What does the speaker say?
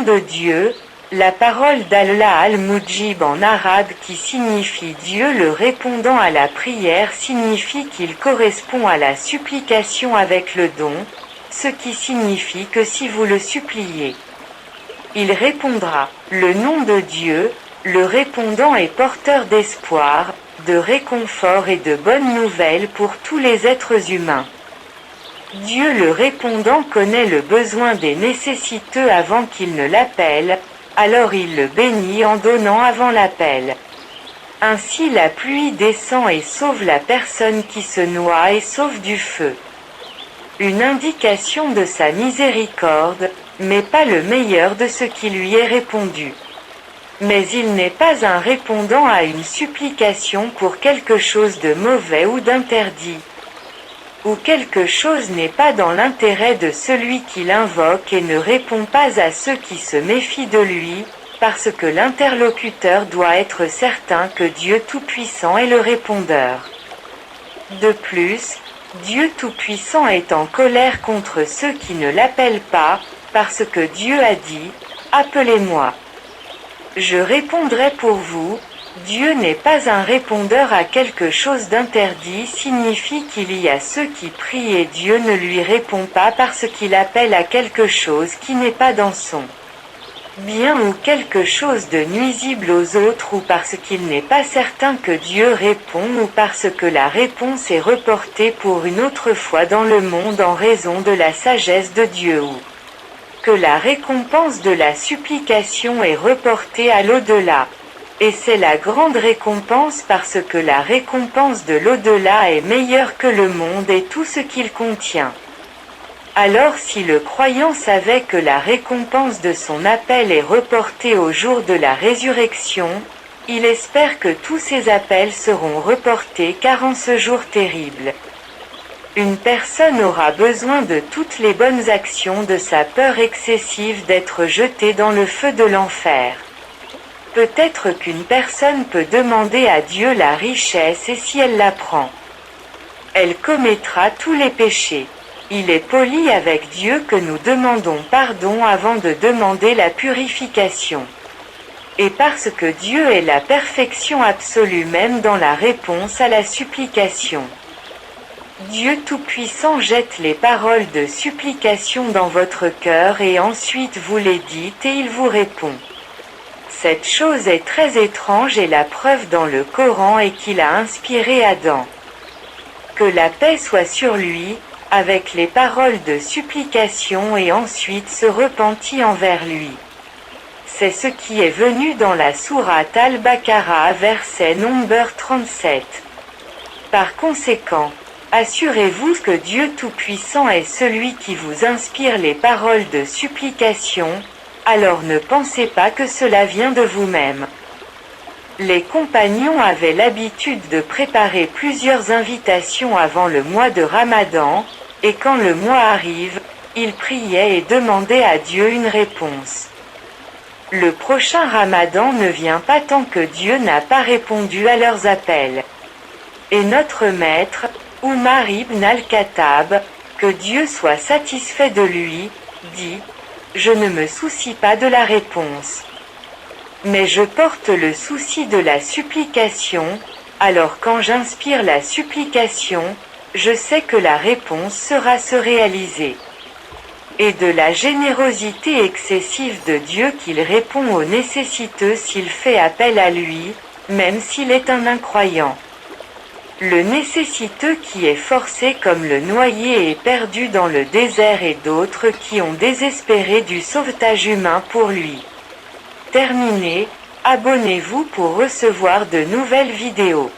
de Dieu, la parole d'Allah al-Mujib en arabe qui signifie Dieu le répondant à la prière signifie qu'il correspond à la supplication avec le don, ce qui signifie que si vous le suppliez, il répondra. Le nom de Dieu, le répondant est porteur d'espoir, de réconfort et de bonnes nouvelles pour tous les êtres humains. Dieu le répondant connaît le besoin des nécessiteux avant qu'ils ne l'appellent, alors il le bénit en donnant avant l'appel. Ainsi la pluie descend et sauve la personne qui se noie et sauve du feu. Une indication de sa miséricorde, mais pas le meilleur de ce qui lui est répondu. Mais il n'est pas un répondant à une supplication pour quelque chose de mauvais ou d'interdit. Ou quelque chose n'est pas dans l'intérêt de celui qui l'invoque et ne répond pas à ceux qui se méfient de lui, parce que l'interlocuteur doit être certain que Dieu Tout-Puissant est le répondeur. De plus, Dieu Tout-Puissant est en colère contre ceux qui ne l'appellent pas, parce que Dieu a dit, « Appelez-moi. Je répondrai pour vous ». Dieu n'est pas un répondeur à quelque chose d'interdit signifie qu'il y a ceux qui prient et Dieu ne lui répond pas parce qu'il appelle à quelque chose qui n'est pas dans son bien ou quelque chose de nuisible aux autres ou parce qu'il n'est pas certain que Dieu répond ou parce que la réponse est reportée pour une autre fois dans le monde en raison de la sagesse de Dieu ou que la récompense de la supplication est reportée à l'au-delà. Et c'est la grande récompense parce que la récompense de l'au-delà est meilleure que le monde et tout ce qu'il contient. Alors si le croyant savait que la récompense de son appel est reportée au jour de la résurrection, il espère que tous ses appels seront reportés car en ce jour terrible, une personne aura besoin de toutes les bonnes actions de sa peur excessive d'être jetée dans le feu de l'enfer. Peut-être qu'une personne peut demander à Dieu la richesse et si elle la prend, elle commettra tous les péchés. Il est poli avec Dieu que nous demandons pardon avant de demander la purification. Et parce que Dieu est la perfection absolue même dans la réponse à la supplication. Dieu Tout-Puissant jette les paroles de supplication dans votre cœur et ensuite vous les dites et il vous répond. Cette chose est très étrange et la preuve dans le Coran est qu'il a inspiré Adam. Que la paix soit sur lui, avec les paroles de supplication et ensuite se repentit envers lui. C'est ce qui est venu dans la sourate Al-Baqarah verset number 37. Par conséquent, assurez-vous que Dieu Tout-Puissant est celui qui vous inspire les paroles de supplication, alors ne pensez pas que cela vient de vous-même. Les compagnons avaient l'habitude de préparer plusieurs invitations avant le mois de Ramadan, et quand le mois arrive, ils priaient et demandaient à Dieu une réponse. Le prochain Ramadan ne vient pas tant que Dieu n'a pas répondu à leurs appels. Et notre maître, Umar ibn al-Khattab, que Dieu soit satisfait de lui, dit « Je ne me soucie pas de la réponse. Mais je porte le souci de la supplication, alors quand j'inspire la supplication, je sais que la réponse sera se réaliser. Et de la générosité excessive de Dieu qu'il répond aux nécessiteux s'il fait appel à lui, même s'il est un incroyant. Le nécessiteux qui est forcé comme le noyé et perdu dans le désert et d'autres qui ont désespéré du sauvetage humain pour lui. Terminé, abonnez-vous pour recevoir de nouvelles vidéos.